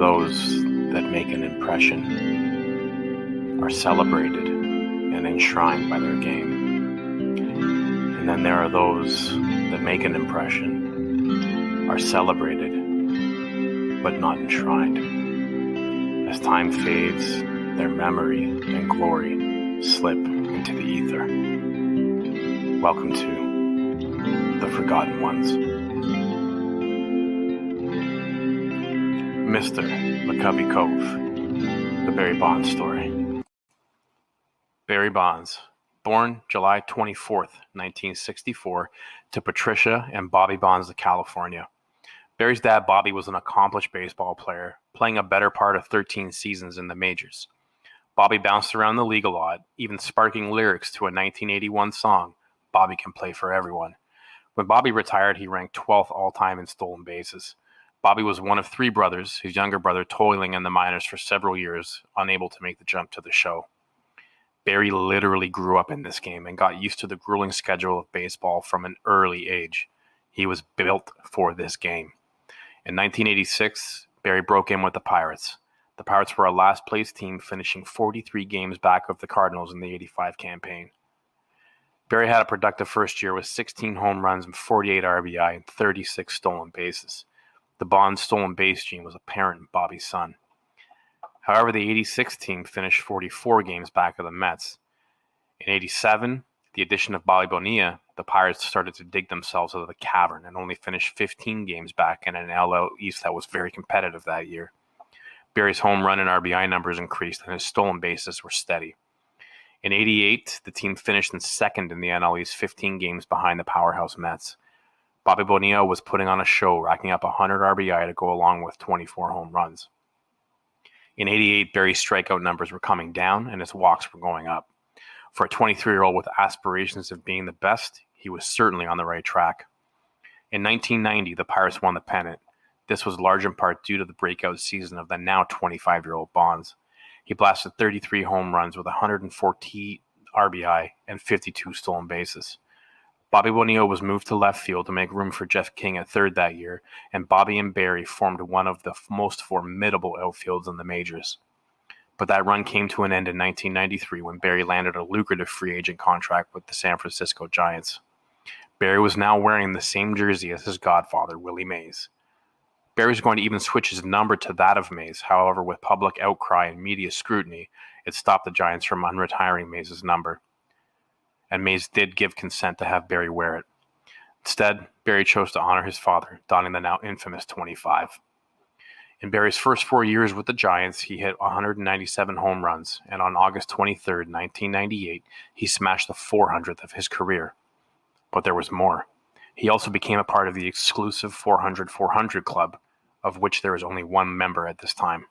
those that make an impression, are celebrated and enshrined by their game. And then there are those that make an impression, are celebrated, but not enshrined. As time fades, their memory and glory slip into the ether. Welcome to The Forgotten Ones. Mr. McCovey Cove, the Barry Bonds story. Barry Bonds, born July 24th, 1964, to Patricia and Bobby Bonds of California. Barry's dad, Bobby, was an accomplished baseball player, playing a better part of 13 seasons in the majors. Bobby bounced around the league a lot, even sparking lyrics to a 1981 song, Bobby Can Play for Everyone. When Bobby retired, he ranked 12th all-time in stolen bases. Bobby was one of three brothers, his younger brother toiling in the minors for several years, unable to make the jump to the show. Barry literally grew up in this game and got used to the grueling schedule of baseball from an early age. He was built for this game. In 1986, Barry broke in with the Pirates. The Pirates were a last-place team, finishing 43 games back of the Cardinals in the '85 campaign. Barry had a productive first year with 16 home runs and 48 RBI and 36 stolen bases. The Bonds stolen base gene was apparent in Bobby's son. However, the '86 team finished 44 games back of the Mets. In '87, the addition of Bobby Bonilla, the Pirates started to dig themselves out of the cavern and only finished 15 games back in an NL East that was very competitive that year. Barry's home run and RBI numbers increased and his stolen bases were steady. In '88, the team finished in second in the NL East, 15 games behind the powerhouse Mets. Bobby Bonilla was putting on a show, racking up 100 RBI to go along with 24 home runs. In '88, Barry's strikeout numbers were coming down and his walks were going up. For a 23-year-old with aspirations of being the best, he was certainly on the right track. In 1990, the Pirates won the pennant. This was large in part due to the breakout season of the now 25-year-old Bonds. He blasted 33 home runs with 114 RBI and 52 stolen bases. Bobby Bonilla was moved to left field to make room for Jeff King at third that year, and Bobby and Barry formed one of the most formidable outfields in the majors. But that run came to an end in 1993 when Barry landed a lucrative free agent contract with the San Francisco Giants. Barry was now wearing the same jersey as his godfather, Willie Mays. Barry was going to even switch his number to that of Mays. However, with public outcry and media scrutiny, it stopped the Giants from unretiring Mays' number. And Mays did give consent to have Barry wear it. Instead, Barry chose to honor his father, donning the now infamous 25. In Barry's first 4 years with the Giants, he hit 197 home runs, and on August 23, 1998, he smashed the 400th of his career. But there was more. He also became a part of the exclusive 400-400 club, of which there is only one member at this time.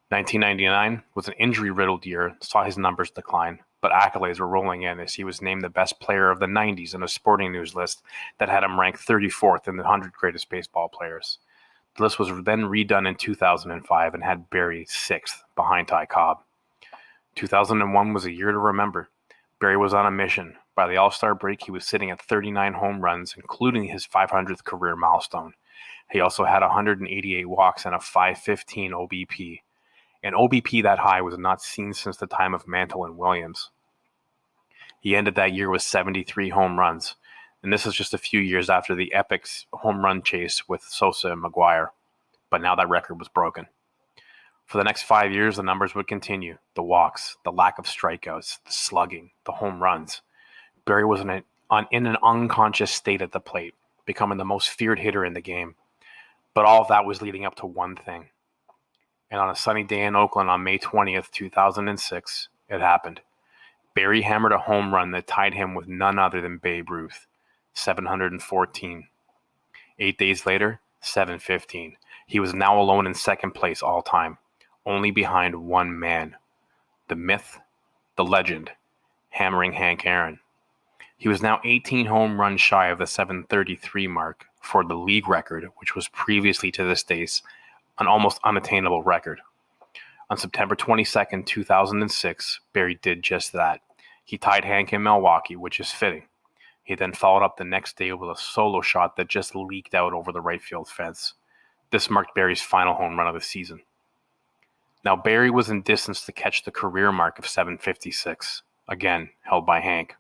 1999 was an injury-riddled year, saw his numbers decline, but accolades were rolling in as he was named the best player of the 90s in a Sporting News list that had him ranked 34th in the 100 greatest baseball players. The list was then redone in 2005 and had Barry 6th, behind Ty Cobb. 2001 was a year to remember. Barry was on a mission. By the All-Star break, he was sitting at 39 home runs, including his 500th career milestone. He also had 188 walks and a .515 OBP. An OBP that high was not seen since the time of Mantle and Williams. He ended that year with 73 home runs, and this is just a few years after the epic home run chase with Sosa and McGuire. But now that record was broken. For the next 5 years, the numbers would continue. The walks, the lack of strikeouts, the slugging, the home runs. Barry was in an unconscious state at the plate, becoming the most feared hitter in the game. But all of that was leading up to one thing. And on a sunny day in Oakland on May 20th, 2006, it happened. Barry hammered a home run that tied him with none other than Babe Ruth, 714. 8 days later, 715. He was now alone in second place all time, only behind one man, the myth, the legend, hammering Hank Aaron. He was now 18 home runs shy of the 733 mark for the league record, which was previously to this day an almost unattainable record. On September 22nd, 2006, Barry did just that. He tied Hank in Milwaukee, which is fitting. He then followed up the next day with a solo shot that just leaked out over the right field fence. This marked Barry's final home run of the season. Now, Barry was in distance to catch the career mark of 756, again held by Hank.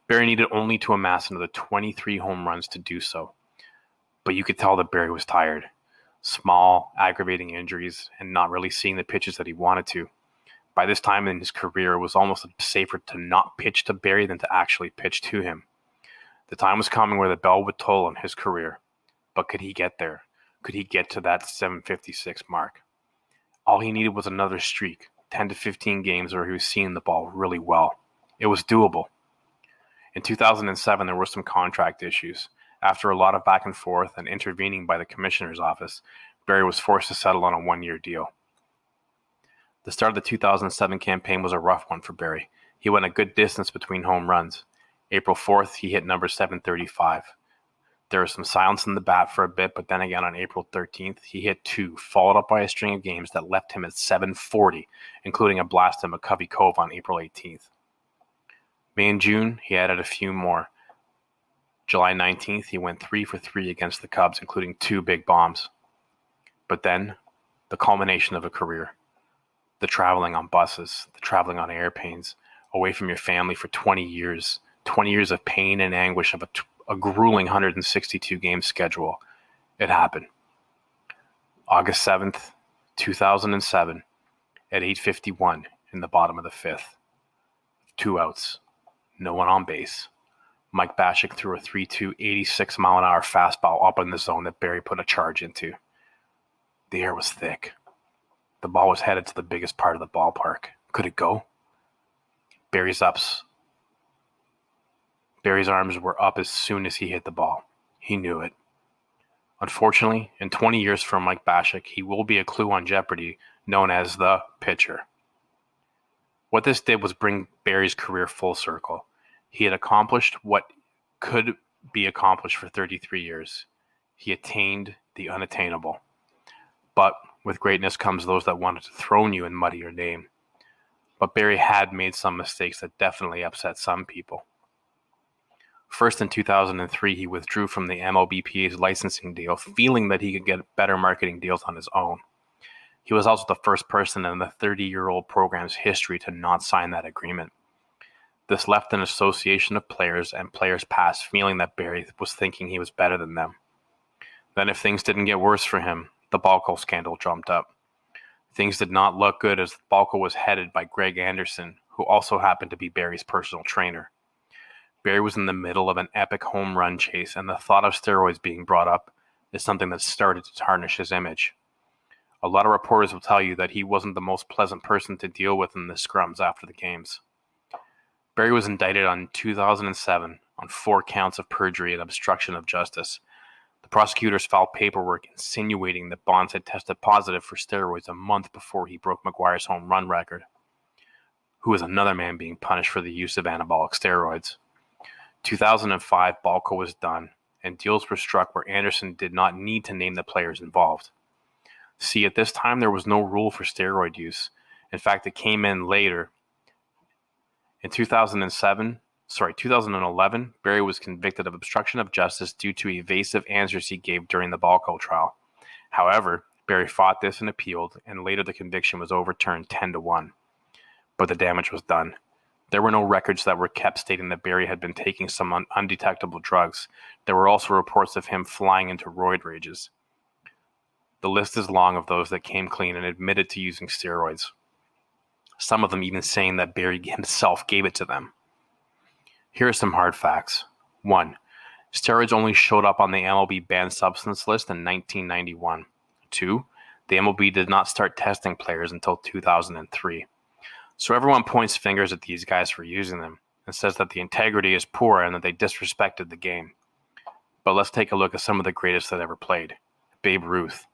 Barry needed only to amass another 23 home runs to do so. But you could tell that Barry was tired. Small, aggravating injuries, and not really seeing the pitches that he wanted to. By this time in his career, it was almost safer to not pitch to Barry than to actually pitch to him. The time was coming where the bell would toll on his career. But could he get there? Could he get to that 756 mark? All he needed was another streak, 10 to 15 games where he was seeing the ball really well. It was doable. In 2007, there were some contract issues. After a lot of back and forth and intervening by the commissioner's office, Barry was forced to settle on a one-year deal. The start of the 2007 campaign was a rough one for Barry. He went a good distance between home runs. April 4th, he hit number 735. There was some silence in the bat for a bit, but then again on April 13th, he hit 2, followed up by a string of games that left him at 740, including a blast at McCovey Cove on April 18th. May and June, he added a few more. July 19th, he went 3 for 3 against the Cubs, including 2 big bombs. But then, the culmination of a career. The traveling on buses, the traveling on airplanes, away from your family for 20 years. 20 years of pain and anguish of a grueling 162-game schedule. It happened. August 7th, 2007, at 8:51 in the bottom of the 5th. 2 outs. No one on base. Mike Baschik threw a 3-2, 86-mile-an-hour fastball up in the zone that Barry put a charge into. The air was thick. The ball was headed to the biggest part of the ballpark. Could it go? Barry's arms were up as soon as he hit the ball. He knew it. Unfortunately, in 20 years from Mike Baschik, he will be a clue on Jeopardy known as the pitcher. What this did was bring Barry's career full circle. He had accomplished what could be accomplished for 33 years. He attained the unattainable. But with greatness comes those that wanted to throw you and muddy your name. But Barry had made some mistakes that definitely upset some people. First, in 2003, he withdrew from the MLBPA's licensing deal, feeling that he could get better marketing deals on his own. He was also the first person in the 30-year-old program's history to not sign that agreement. This left an association of players and players past feeling that Barry was thinking he was better than them. Then if things didn't get worse for him, the Balco scandal jumped up. Things did not look good as Balco was headed by Greg Anderson, who also happened to be Barry's personal trainer. Barry was in the middle of an epic home run chase, and the thought of steroids being brought up is something that started to tarnish his image. A lot of reporters will tell you that he wasn't the most pleasant person to deal with in the scrums after the games. Barry was indicted in 2007 on 4 counts of perjury and obstruction of justice. The prosecutors filed paperwork insinuating that Bonds had tested positive for steroids a month before he broke McGwire's home run record, who was another man being punished for the use of anabolic steroids. 2005, Balco was done, and deals were struck where Anderson did not need to name the players involved. See, at this time, there was no rule for steroid use. In fact, it came in later. In 2011, Barry was convicted of obstruction of justice due to evasive answers he gave during the Balco trial. However, Barry fought this and appealed, and later the conviction was overturned 10-1. But the damage was done. There were no records that were kept stating that Barry had been taking some undetectable drugs. There were also reports of him flying into roid rages. The list is long of those that came clean and admitted to using steroids. Some of them even saying that Barry himself gave it to them. Here are some hard facts. 1. Steroids only showed up on the MLB banned substance list in 1991. 2. The MLB did not start testing players until 2003. So everyone points fingers at these guys for using them and says that the integrity is poor and that they disrespected the game. But let's take a look at some of the greatest that ever played. Babe Ruth.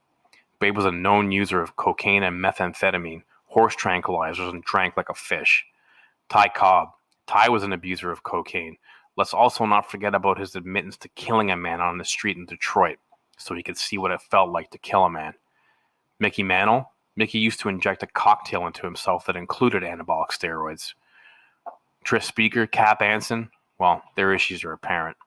Babe was a known user of cocaine and methamphetamine, horse tranquilizers, and drank like a fish. Ty Cobb. Ty was an abuser of cocaine. Let's also not forget about his admittance to killing a man on the street in Detroit so he could see what it felt like to kill a man. Mickey Mantle. Mickey used to inject a cocktail into himself that included anabolic steroids. Tris Speaker, Cap Anson, well, their issues are apparent.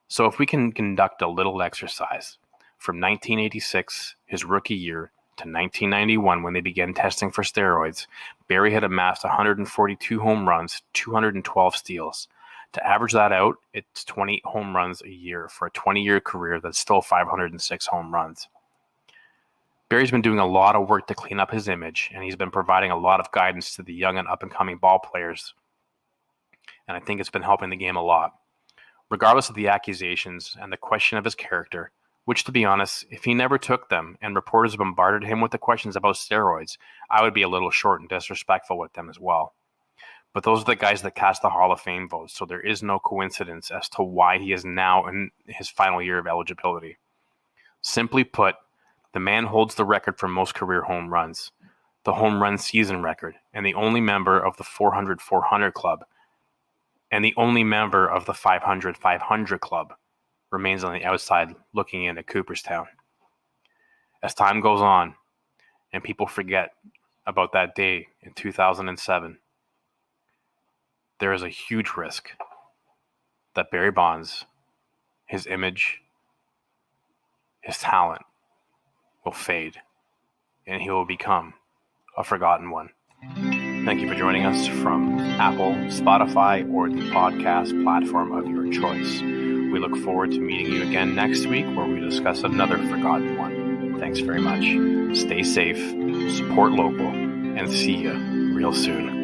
So if we can conduct a little exercise, From 1986, his rookie year, to 1991, when they began testing for steroids, Barry had amassed 142 home runs, 212 steals. To average that out, it's 28 home runs a year for a 20-year career that's still 506 home runs. Barry's been doing a lot of work to clean up his image, and he's been providing a lot of guidance to the young and up-and-coming ball players, and I think it's been helping the game a lot. Regardless of the accusations and the question of his character, which, to be honest, if he never took them and reporters bombarded him with the questions about steroids, I would be a little short and disrespectful with them as well. But those are the guys that cast the Hall of Fame votes, so there is no coincidence as to why he is now in his final year of eligibility. Simply put, the man holds the record for most career home runs, the home run season record, and the only member of the 400-400 club, and the only member of the 500-500 club remains on the outside looking in at Cooperstown. As time goes on and people forget about that day in 2007, there is a huge risk that Barry Bonds, his image, his talent will fade, and he will become a forgotten one. Thank you for joining us from Apple, Spotify, or the podcast platform of your choice. We look forward to meeting you again next week where we discuss another forgotten one. Thanks very much. Stay safe, support local, and see you real soon.